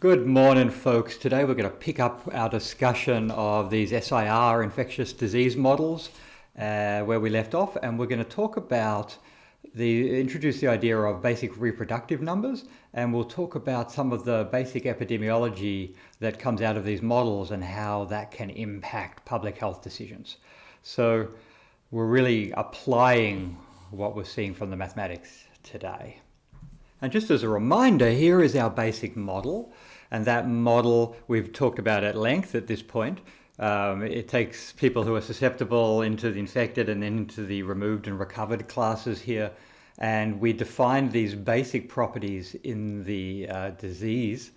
Good morning, folks. Today we're going to pick up our discussion of these SIR infectious disease models where we left off, and we're going to talk about introduce the idea of basic reproductive numbers, and we'll talk about some of the basic epidemiology that comes out of these models and how that can impact public health decisions. So we're really applying what we're seeing from the mathematics today. And just as a reminder, here is our basic model. And that model we've talked about at length at this point. It takes people who are susceptible into the infected and then into the removed and recovered classes here. And we define these basic properties in the disease.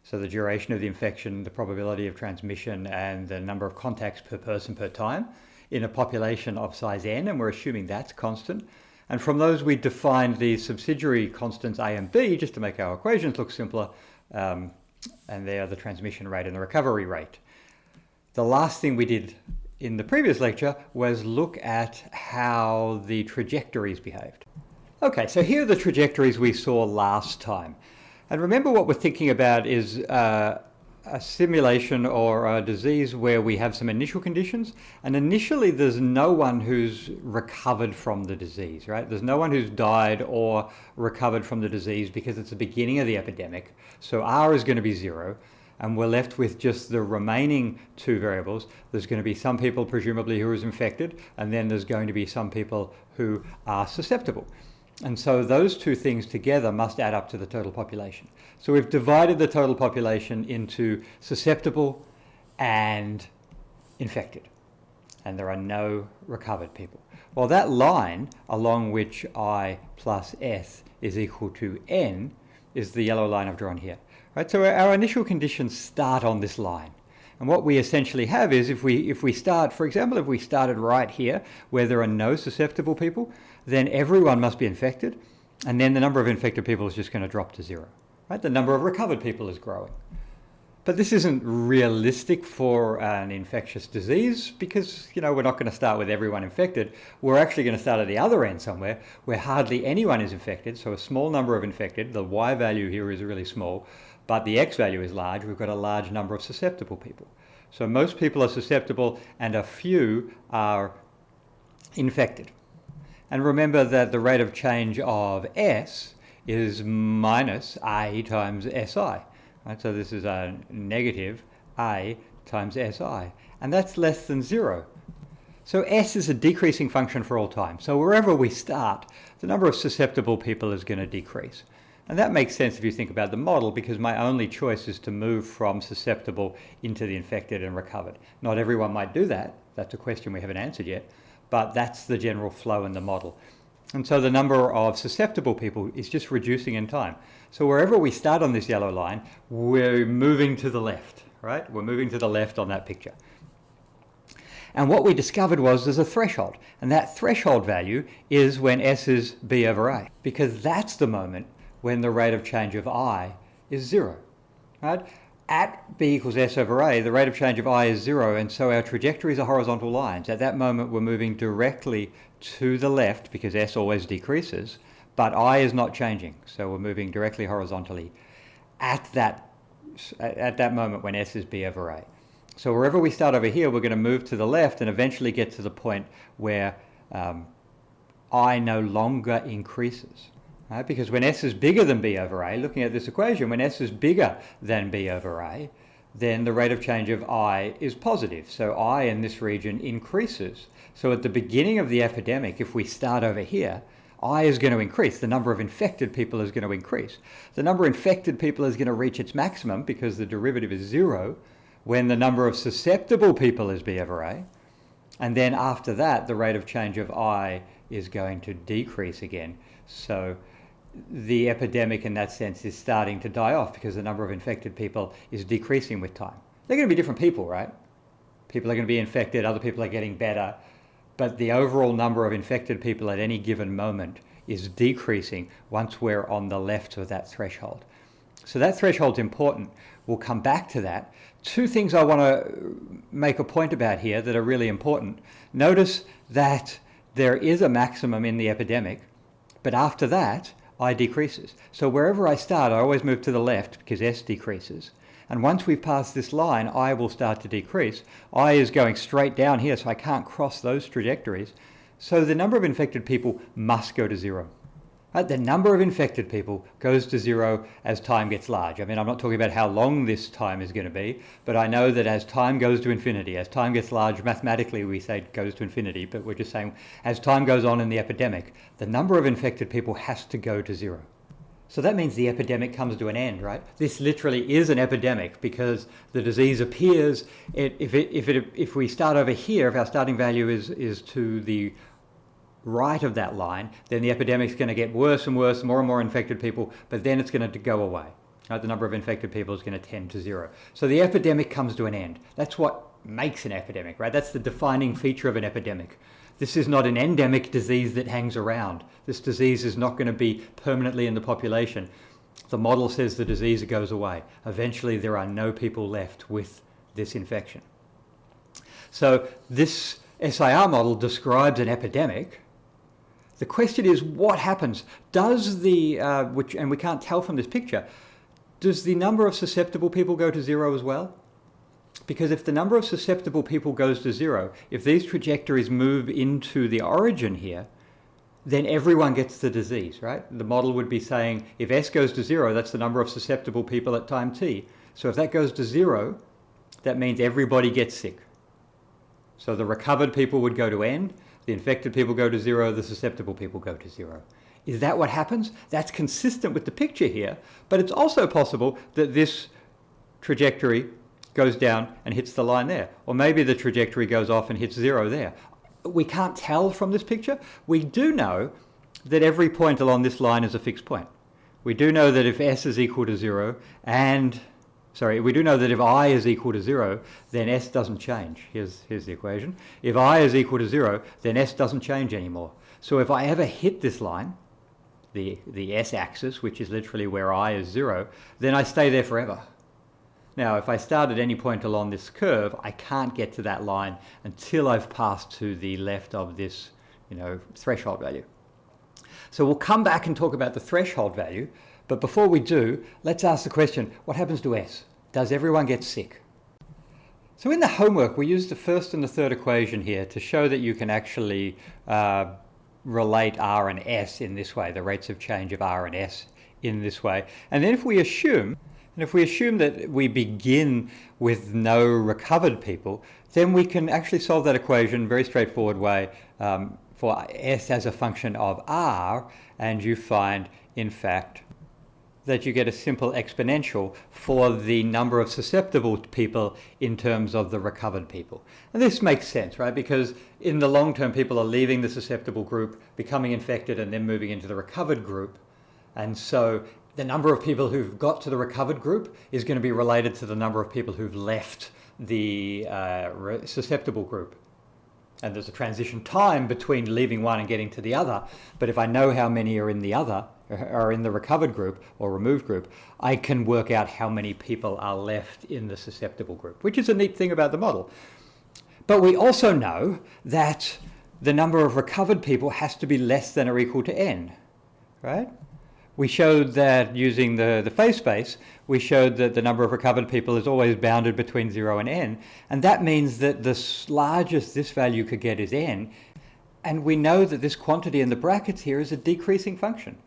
So the duration of the infection, the probability of transmission, and the number of contacts per person per time in a population of size n, and we're assuming that's constant. And from those, we defined the subsidiary constants A and B just to make our equations look simpler. And they are the transmission rate and the recovery rate. The last thing we did in the previous lecture was look at how the trajectories behaved. Okay, so here are the trajectories we saw last time. And remember, what we're thinking about is a simulation or a disease where we have some initial conditions, and initially there's no one who's recovered from the disease, right? There's no one who's died or recovered from the disease because it's the beginning of the epidemic. So R is going to be 0, and we're left with just the remaining two variables. There's going to be some people presumably who is infected, and then there's going to be some people who are susceptible. And so those two things together must add up to the total population. So we've divided the total population into susceptible and infected. And there are no recovered people. Well, that line along which I plus S is equal to N is the yellow line I've drawn here. Right? So our initial conditions start on this line. And what we essentially have is if we start, for example, if we started right here where there are no susceptible people, then everyone must be infected, and then the number of infected people is just going to drop to 0. Right? The number of recovered people is growing. But this isn't realistic for an infectious disease because, we're not going to start with everyone infected. We're actually going to start at the other end somewhere where hardly anyone is infected, so a small number of infected. The Y value here is really small, but the X value is large. We've got a large number of susceptible people. So most people are susceptible and a few are infected. And remember that the rate of change of S is minus A times SI. Right? So this is a negative A times SI. And that's less than 0. So S is a decreasing function for all time. So wherever we start, the number of susceptible people is going to decrease. And that makes sense if you think about the model, because my only choice is to move from susceptible into the infected and recovered. Not everyone might do that. That's a question we haven't answered yet. But that's the general flow in the model. And so the number of susceptible people is just reducing in time. So wherever we start on this yellow line, we're moving to the left, right? We're moving to the left on that picture. And what we discovered was there's a threshold. And that threshold value is when S is B over A, because that's the moment when the rate of change of I is 0, right? At B equals S over A, the rate of change of I is 0, and so our trajectories are horizontal lines. At that moment, we're moving directly to the left because S always decreases, but I is not changing, so we're moving directly horizontally at that moment when S is B over A. So wherever we start over here, we're going to move to the left and eventually get to the point where I no longer increases. Right? Because when S is bigger than B over A, looking at this equation, when S is bigger than B over A, then the rate of change of I is positive. So I in this region increases. So at the beginning of the epidemic, if we start over here, I is going to increase. The number of infected people is going to increase. The number of infected people is going to reach its maximum because the derivative is 0 when the number of susceptible people is B over A. And then after that, the rate of change of I is going to decrease again. So the epidemic in that sense is starting to die off because the number of infected people is decreasing with time. They're going to be different people, right? People are going to be infected, other people are getting better, but the overall number of infected people at any given moment is decreasing once we're on the left of that threshold. So that threshold's important. We'll come back to that. Two things I want to make a point about here that are really important. Notice that there is a maximum in the epidemic, but after that, I decreases. So wherever I start, I always move to the left because S decreases. And once we've passed this line, I will start to decrease. I is going straight down here, so I can't cross those trajectories. So the number of infected people must go to zero. Right? The number of infected people goes to zero as time gets large. I mean, I'm not talking about how long this time is going to be, but I know that as time goes to infinity, as time gets large, mathematically we say it goes to infinity, but we're just saying as time goes on in the epidemic, the number of infected people has to go to zero. So that means the epidemic comes to an end, right? This literally is an epidemic because the disease appears. If we start over here, if our starting value is to the right of that line, then the epidemic's going to get worse and worse, more and more infected people, but then it's going to go away. Right? The number of infected people is going to tend to zero. So the epidemic comes to an end. That's what makes an epidemic, right? That's the defining feature of an epidemic. This is not an endemic disease that hangs around. This disease is not going to be permanently in the population. The model says the disease goes away. Eventually there are no people left with this infection. So this SIR model describes an epidemic. The question is, what happens? Does the, and we can't tell from this picture, does the number of susceptible people go to zero as well? Because if the number of susceptible people goes to zero, if these trajectories move into the origin here, then everyone gets the disease, right? The model would be saying, if S goes to zero, that's the number of susceptible people at time t. So if that goes to zero, that means everybody gets sick. So the recovered people would go to N, the infected people go to zero, the susceptible people go to zero. Is that what happens? That's consistent with the picture here, but it's also possible that this trajectory goes down and hits the line there. Or maybe the trajectory goes off and hits zero there. We can't tell from this picture. We do know that every point along this line is a fixed point. We do know that if S is equal to zero we do know that if I is equal to zero, then S doesn't change. Here's the equation. If I is equal to zero, then S doesn't change anymore. So if I ever hit this line, the S axis, which is literally where I is zero, then I stay there forever. Now, if I start at any point along this curve, I can't get to that line until I've passed to the left of this, threshold value. So we'll come back and talk about the threshold value, but before we do, let's ask the question, what happens to S? Does everyone get sick? So in the homework, we used the first and the third equation here to show that you can actually relate R and S in this way, the rates of change of R and S in this way. And then if we assume that we begin with no recovered people, then we can actually solve that equation in a very straightforward way for S as a function of R, and you find, in fact, that you get a simple exponential for the number of susceptible people in terms of the recovered people. And this makes sense, right? Because in the long term, people are leaving the susceptible group, becoming infected, and then moving into the recovered group. And so the number of people who've got to the recovered group is going to be related to the number of people who've left the susceptible group. And there's a transition time between leaving one and getting to the other. But if I know how many are in the other, are in the recovered group or removed group, I can work out how many people are left in the susceptible group, which is a neat thing about the model. But we also know that the number of recovered people has to be less than or equal to n, right? We showed that using the phase space, we showed that the number of recovered people is always bounded between 0 and n, and that means that the largest this value could get is n, and we know that this quantity in the brackets here is a decreasing function.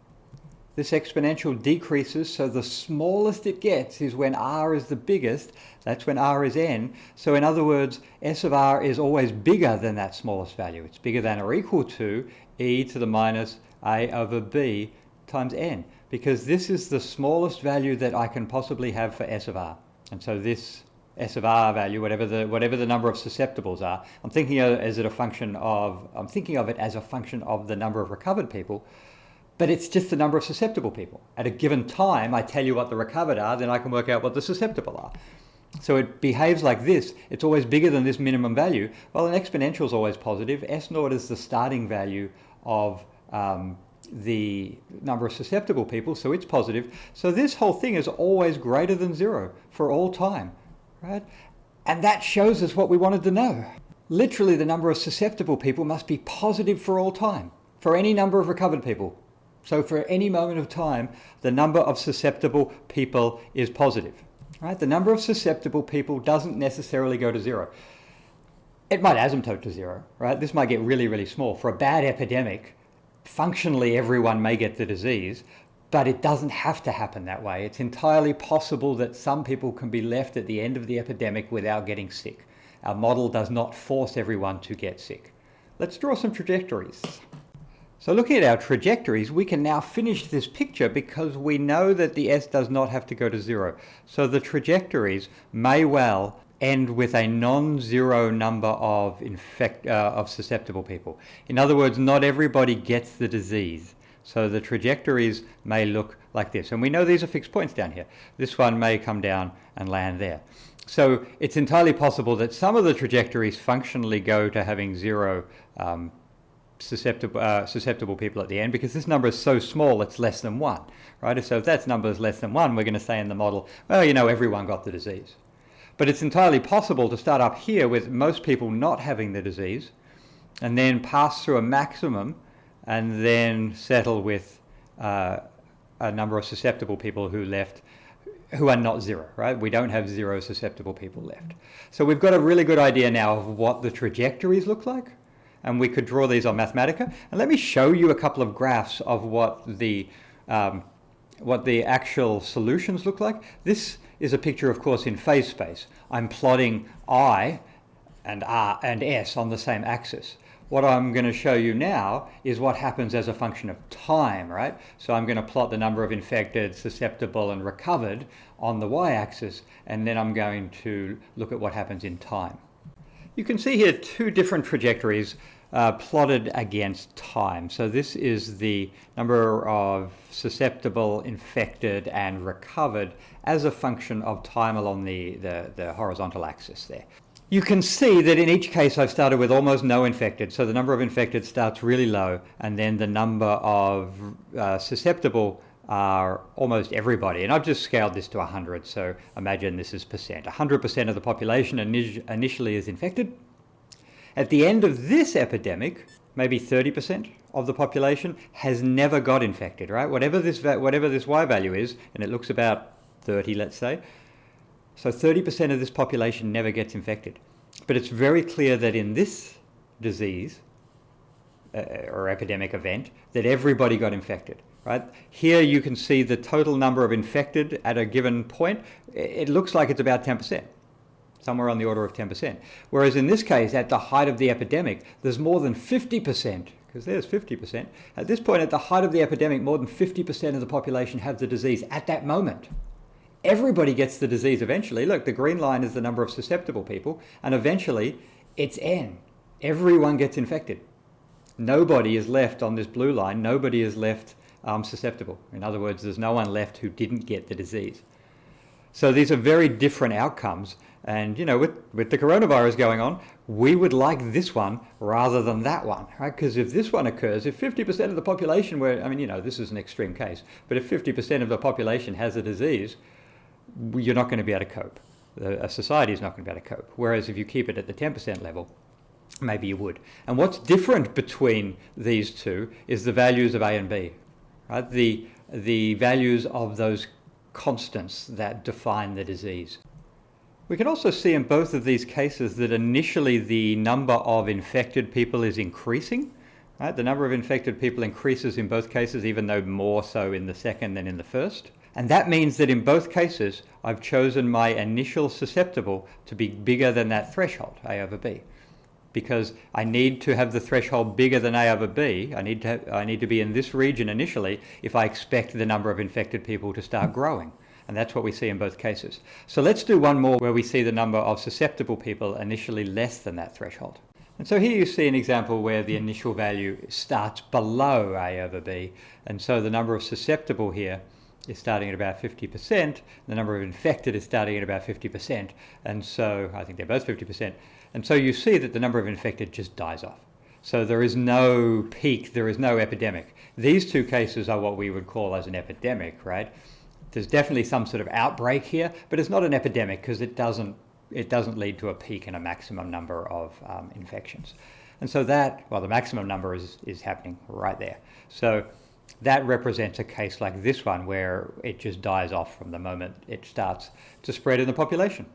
This exponential decreases, so the smallest it gets is when R is the biggest, that's when R is n. So in other words, S of R is always bigger than that smallest value. It's bigger than or equal to e to the minus a over b times n, because this is the smallest value that I can possibly have for S of R. And so this S of R value, whatever the number of susceptibles are, I'm thinking of it as a function of the number of recovered people. But it's just the number of susceptible people. At a given time, I tell you what the recovered are, then I can work out what the susceptible are. So it behaves like this. It's always bigger than this minimum value. Well, an exponential is always positive. S naught is the starting value of the number of susceptible people, so it's positive. So this whole thing is always greater than 0 for all time, right? And that shows us what we wanted to know. Literally, the number of susceptible people must be positive for all time, for any number of recovered people. So for any moment of time, the number of susceptible people is positive. Right? The number of susceptible people doesn't necessarily go to zero. It might asymptote to zero, right? This might get really, really small. For a bad epidemic, functionally everyone may get the disease, but it doesn't have to happen that way. It's entirely possible that some people can be left at the end of the epidemic without getting sick. Our model does not force everyone to get sick. Let's draw some trajectories. So looking at our trajectories, we can now finish this picture because we know that the S does not have to go to zero. So the trajectories may well end with a non-zero number of susceptible people. In other words, not everybody gets the disease. So the trajectories may look like this. And we know these are fixed points down here. This one may come down and land there. So it's entirely possible that some of the trajectories functionally go to having zero susceptible people at the end, because this number is so small it's less than 1, right? So if that number is less than 1, we're going to say in the model, well, you know, everyone got the disease. But it's entirely possible to start up here with most people not having the disease and then pass through a maximum and then settle with a number of susceptible people who are not zero, right? We don't have zero susceptible people left. So we've got a really good idea now of what the trajectories look like, and we could draw these on Mathematica. And let me show you a couple of graphs of what the actual solutions look like. This is a picture, of course, in phase space. I'm plotting I and R and S on the same axis. What I'm going to show you now is what happens as a function of time, right? So I'm going to plot the number of infected, susceptible, and recovered on the y-axis, and then I'm going to look at what happens in time. You can see here two different trajectories plotted against time. So this is the number of susceptible, infected, and recovered as a function of time along the horizontal axis there. You can see that in each case I've started with almost no infected, so the number of infected starts really low, and then the number of susceptible are almost everybody. And I've just scaled this to 100, so imagine this is percent. 100% of the population initially is infected. At the end of this epidemic, maybe 30% of the population has never got infected, right? Whatever this Y value is, and it looks about 30, let's say, so 30% of this population never gets infected. But it's very clear that in this disease or epidemic event that everybody got infected, right? Here you can see the total number of infected at a given point. It looks like it's about 10%, somewhere on the order of 10%. Whereas in this case, at the height of the epidemic, there's more than 50%, because there's 50%. At this point, at the height of the epidemic, more than 50% of the population have the disease at that moment. Everybody gets the disease eventually. Look, the green line is the number of susceptible people, and eventually it's N. Everyone gets infected. Nobody is left on this blue line. Nobody is left susceptible. In other words, there's no one left who didn't get the disease. So these are very different outcomes. And, you know, with the coronavirus going on, we would like this one rather than that one, right? Because if this one occurs, if 50% of the population were, I mean, you know, this is an extreme case, but if 50% of the population has a disease, you're not going to be able to cope. A society is not going to be able to cope. Whereas if you keep it at the 10% level, maybe you would. And what's different between these two is the values of A and B, right? The values of those constants that define the disease. We can also see in both of these cases that initially the number of infected people is increasing. Right? The number of infected people increases in both cases, even though more so in the second than in the first. And that means that in both cases, I've chosen my initial susceptible to be bigger than that threshold, A over B. Because I need to have the threshold bigger than A over B. I need to be in this region initially if I expect the number of infected people to start growing. And that's what we see in both cases. So let's do one more where we see the number of susceptible people initially less than that threshold. And so here you see an example where the initial value starts below A over B. And so the number of susceptible here is starting at about 50%. The number of infected is starting at about 50%. And so I think they're both 50%. And so you see that the number of infected just dies off. So there is no peak, there is no epidemic. These two cases are what we would call as an epidemic, right? There's definitely some sort of outbreak here, but it's not an epidemic because it doesn't lead to a peak and a maximum number of infections. And so that, well, the maximum number is happening right there. So That represents a case like this one where it just dies off from the moment it starts to spread in the population.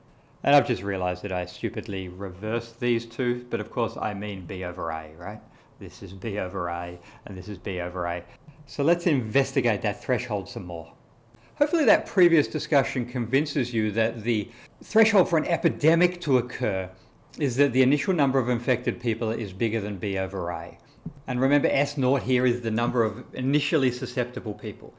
And I've just realized that I stupidly reversed these two, but of course I mean B over A, right? This is B over A and this is B over A. So let's investigate that threshold some more. Hopefully that previous discussion convinces you that the threshold for an epidemic to occur is that the initial number of infected people is bigger than B over A. And remember, S naught here is the number of initially susceptible people.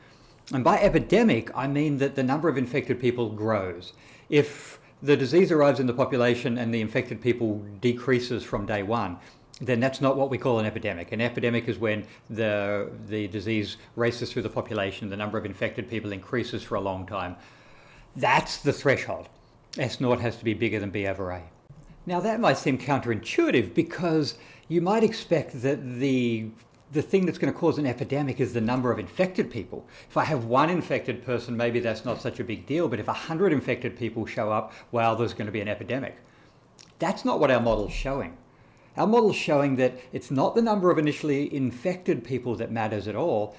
And by epidemic, I mean that the number of infected people grows. If the disease arrives in the population and the infected people decreases from day one, then that's not what we call an epidemic. An epidemic is when the disease races through the population, the number of infected people increases for a long time. That's the threshold. S naught has to be bigger than B over A. Now that might seem counterintuitive because you might expect that the thing that's going to cause an epidemic is the number of infected people. If I have one infected person, maybe that's not such a big deal, but if 100 infected people show up, well, there's going to be an epidemic. That's not what our model's showing. Our model's showing that it's not the number of initially infected people that matters at all,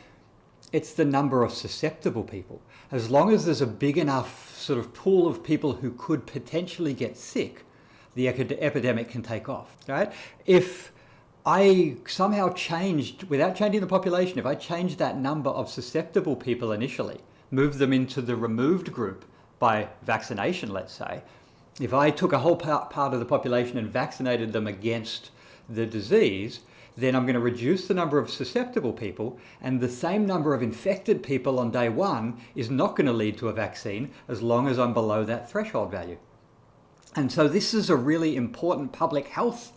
it's the number of susceptible people. As long as there's a big enough sort of pool of people who could potentially get sick, the epidemic can take off, right? If I somehow changed, without changing the population, if I changed that number of susceptible people initially, moved them into the removed group by vaccination, let's say, if I took a whole part of the population and vaccinated them against the disease, then I'm going to reduce the number of susceptible people, and the same number of infected people on day one is not going to lead to a vaccine as long as I'm below that threshold value. And so this is a really important public health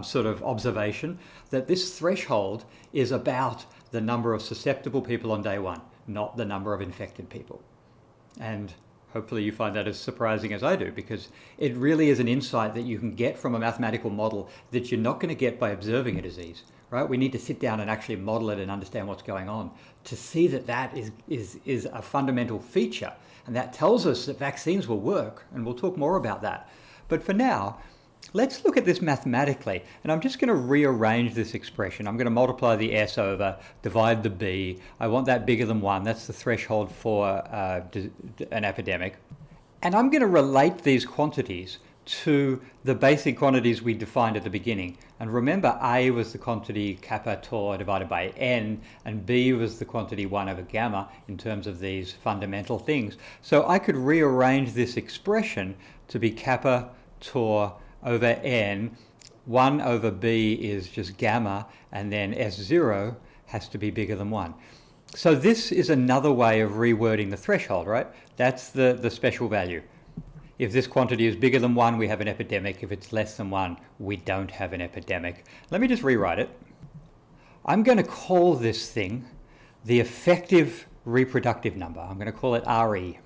sort of observation, that this threshold is about the number of susceptible people on day one, not the number of infected people. And hopefully you find that as surprising as I do, because it really is an insight that you can get from a mathematical model that you're not going to get by observing a disease, right? We need to sit down and actually model it and understand what's going on to see that that is a fundamental feature. And that tells us that vaccines will work, and we'll talk more about that. But for now, let's look at this mathematically, and I'm just going to rearrange this expression. I'm going to multiply the S over, divide the B. I want that bigger than 1. That's the threshold for an epidemic. And I'm going to relate these quantities to the basic quantities we defined at the beginning. And remember, A was the quantity kappa tau divided by N, and B was the quantity 1 over gamma in terms of these fundamental things. So I could rearrange this expression to be kappa tau over N. 1 over B is just gamma, and then S0 has to be bigger than 1. So this is another way of rewording the threshold, right? That's the special value. If this quantity is bigger than 1, we have an epidemic. If it's less than 1, we don't have an epidemic. Let me just rewrite it. I'm going to call this thing the effective reproductive number. I'm going to call it RE.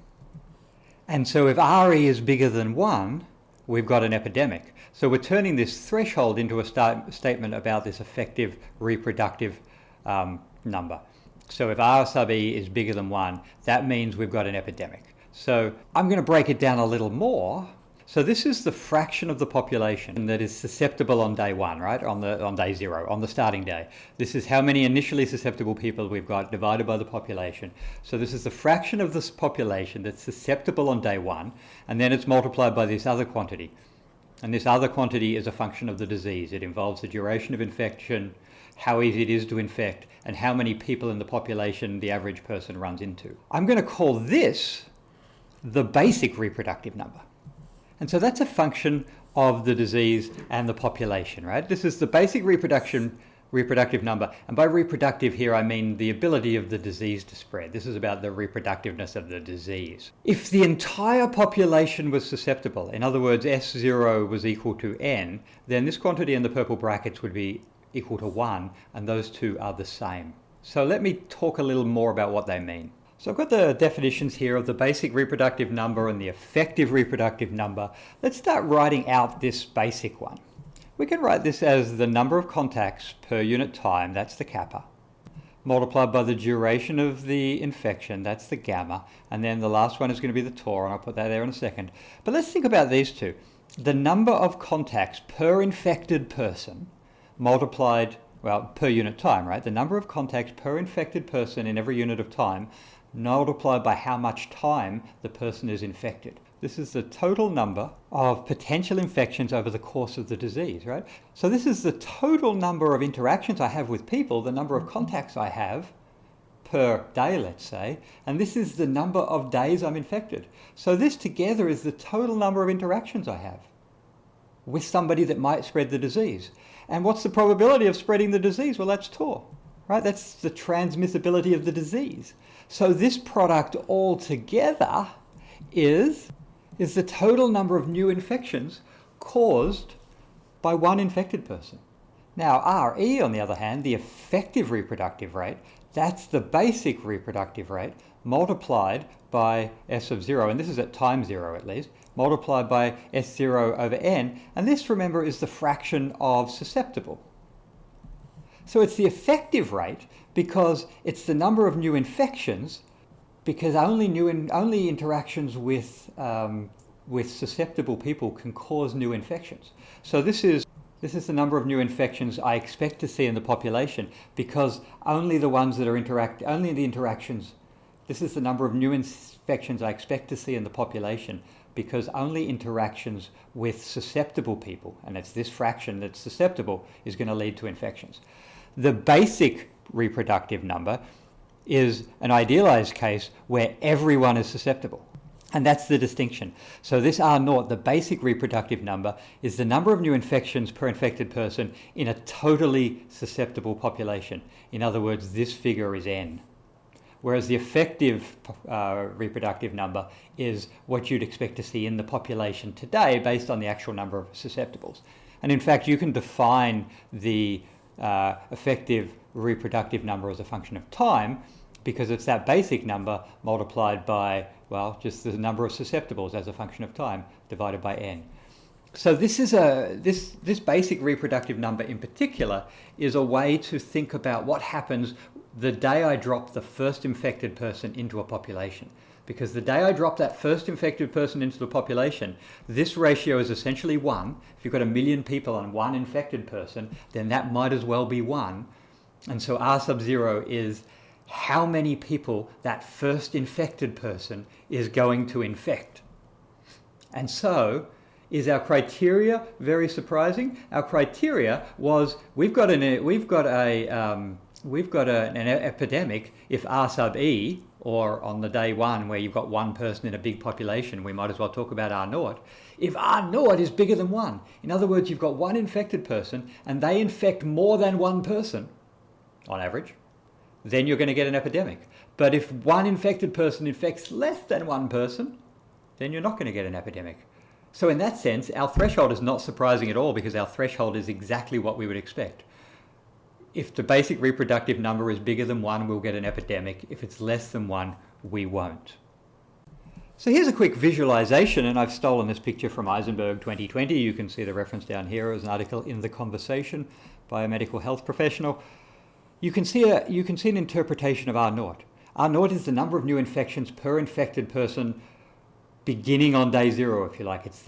And so if RE is bigger than 1, we've got an epidemic. So we're turning this threshold into a statement about this effective reproductive number. So if R sub E is bigger than 1, that means we've got an epidemic. So I'm going to break it down a little more. So this is the fraction of the population that is susceptible on day 1, right? On day 0, on the starting day. This is how many initially susceptible people we've got divided by the population. So this is the fraction of this population that's susceptible on day 1, and then it's multiplied by this other quantity. And this other quantity is a function of the disease. It involves the duration of infection, how easy it is to infect, and how many people in the population the average person runs into. I'm going to call this the basic reproductive number. And so that's a function of the disease and the population, right? This is the basic reproductive number. And by reproductive here, I mean the ability of the disease to spread. This is about the reproductiveness of the disease. If the entire population was susceptible, in other words, S0 was equal to N, then this quantity in the purple brackets would be equal to 1, and those two are the same. So let me talk a little more about what they mean. So I've got the definitions here of the basic reproductive number and the effective reproductive number. Let's start writing out this basic one. We can write this as the number of contacts per unit time, that's the kappa, multiplied by the duration of the infection, that's the gamma, and then the last one is going to be the tau, and I'll put that there in a second. But let's think about these two. The number of contacts per infected person multiplied well, per unit time, right? The number of contacts per infected person in every unit of time multiplied by how much time the person is infected. This is the total number of potential infections over the course of the disease, right? So this is the total number of interactions I have with people, the number of contacts I have per day, let's say, and this is the number of days I'm infected. So this together is the total number of interactions I have with somebody that might spread the disease. And what's the probability of spreading the disease? Well, that's Tor, right? That's the transmissibility of the disease. So this product altogether is the total number of new infections caused by one infected person. Now, RE, on the other hand, the effective reproductive rate, that's the basic reproductive rate multiplied by S of 0, and this is at time 0 at least, multiplied by S0 over n, and this, remember, is the fraction of susceptible. So it's the effective rate because it's the number of new infections, because only interactions with susceptible people can cause new infections. So this is the number of new infections I expect to see in the population, because only the ones that are this is the number of new infections I expect to see in the population, because only interactions with susceptible people, and it's this fraction that's susceptible, is going to lead to infections. The basic reproductive number is an idealized case where everyone is susceptible. And that's the distinction. So this R0, the basic reproductive number, is the number of new infections per infected person in a totally susceptible population. In other words, this figure is n. Whereas the effective reproductive number is what you'd expect to see in the population today based on the actual number of susceptibles. And in fact, you can define the effective reproductive number as a function of time, because it's that basic number multiplied by, well, just the number of susceptibles as a function of time divided by n. So this is this basic reproductive number in particular is a way to think about what happens the day I drop the first infected person into a population. Because the day I drop that first infected person into the population, this ratio is essentially 1. If you've got 1 million people on one infected person, then that might as well be 1. And so R sub 0 is how many people that first infected person is going to infect. And so, is our criteria very surprising? Our criteria was we've got an epidemic if R sub E, or on the day 1 where you've got one person in a big population, we might as well talk about R0. If R0 is bigger than 1, in other words, you've got one infected person and they infect more than one person, on average, then you're going to get an epidemic. But if one infected person infects less than one person, then you're not going to get an epidemic. So in that sense, our threshold is not surprising at all, because our threshold is exactly what we would expect. If the basic reproductive number is bigger than 1, we'll get an epidemic. If it's less than 1, we won't. So here's a quick visualization, and I've stolen this picture from Eisenberg 2020. You can see the reference down here as an article in The Conversation by a medical health professional. You can see an interpretation of R0. R0 is the number of new infections per infected person beginning on day 0, if you like. It's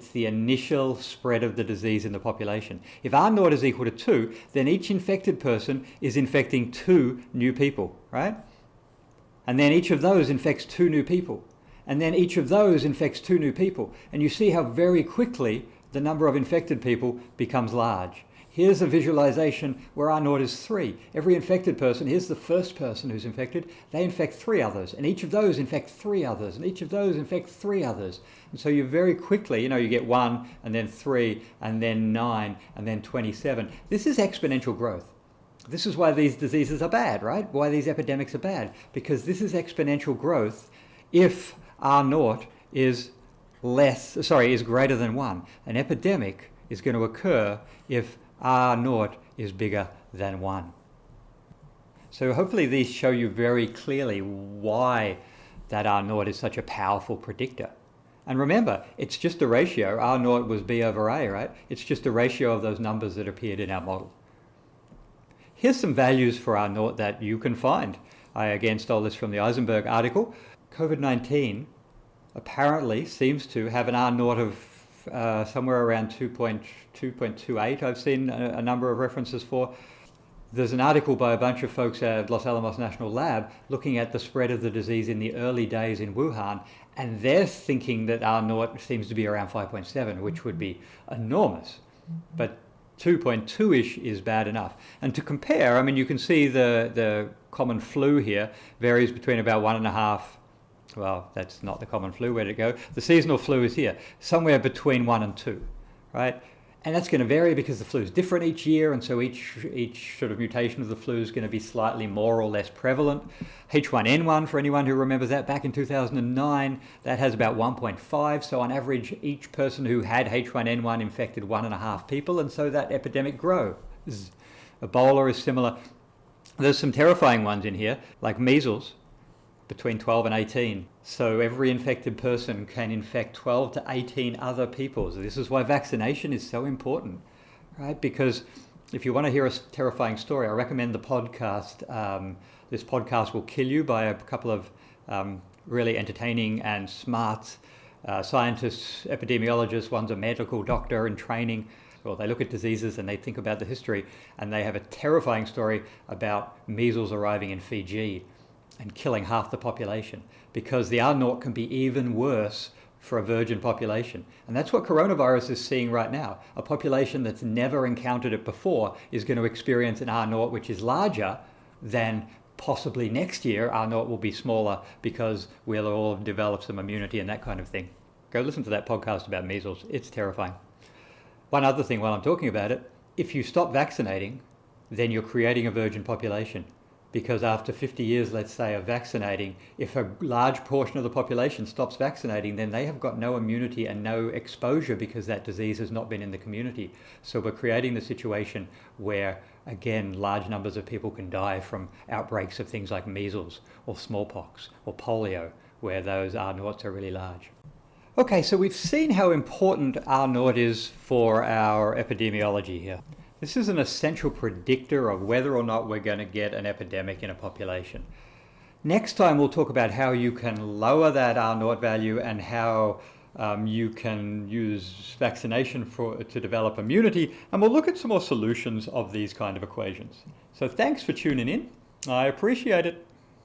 the initial spread of the disease in the population. If R0 is equal to 2, then each infected person is infecting 2 new people, right? And then each of those infects 2 new people. And then each of those infects 2 new people. And you see how very quickly the number of infected people becomes large. Here's a visualization where R0 is 3. Every infected person, here's the first person who's infected, they infect 3 others, and each of those infect 3 others, and each of those infect 3 others. And so you very quickly, you get 1, and then 3, and then 9, and then 27. This is exponential growth. This is why these diseases are bad, right? Why these epidemics are bad. Because this is exponential growth if R0 is greater than 1. An epidemic is going to occur if R0 is bigger than 1. So hopefully these show you very clearly why that R0 is such a powerful predictor. And remember, it's just a ratio. R0 was B over A, right? It's just a ratio of those numbers that appeared in our model. Here's some values for R0 that you can find. I again stole this from the Eisenberg article. COVID-19 apparently seems to have an R0 of somewhere around 2.28 I've seen a number of references for. There's an article by a bunch of folks at Los Alamos National Lab looking at the spread of the disease in the early days in Wuhan, and they're thinking that R naught seems to be around 5.7, which would be enormous. But 2.2-ish is bad enough. And to compare, I mean, you can see the common flu here varies between about 1.5, well, that's not the common flu, where'd it go? The seasonal flu is here, somewhere between 1 and 2, right? And that's going to vary because the flu is different each year, and so each sort of mutation of the flu is going to be slightly more or less prevalent. H1N1, for anyone who remembers that, back in 2009, that has about 1.5. So on average, each person who had H1N1 infected 1.5 people, and so that epidemic grows. Ebola is similar. There's some terrifying ones in here, like measles, between 12 and 18. So every infected person can infect 12 to 18 other people. So this is why vaccination is so important, right? Because if you want to hear a terrifying story, I recommend the podcast. This podcast will kill you by a couple of really entertaining and smart scientists, epidemiologists. One's a medical doctor in training. Well, they look at diseases and they think about the history, and they have a terrifying story about measles arriving in Fiji and killing half the population, because the R naught can be even worse for a virgin population. And that's what coronavirus is seeing right now. A population that's never encountered it before is going to experience an R naught which is larger than possibly next year. R naught will be smaller because we'll all develop some immunity and that kind of thing. Go listen to that podcast about measles. It's terrifying. One other thing while I'm talking about it, if you stop vaccinating, then you're creating a virgin population. Because after 50 years, let's say, of vaccinating, if a large portion of the population stops vaccinating, then they have got no immunity and no exposure because that disease has not been in the community. So we're creating the situation where, again, large numbers of people can die from outbreaks of things like measles or smallpox or polio, where those R naughts are really large. Okay, so we've seen how important R naught is for our epidemiology here. This is an essential predictor of whether or not we're going to get an epidemic in a population. Next time we'll talk about how you can lower that R naught value and how you can use vaccination to develop immunity, and we'll look at some more solutions of these kind of equations. So thanks for tuning in. I appreciate it.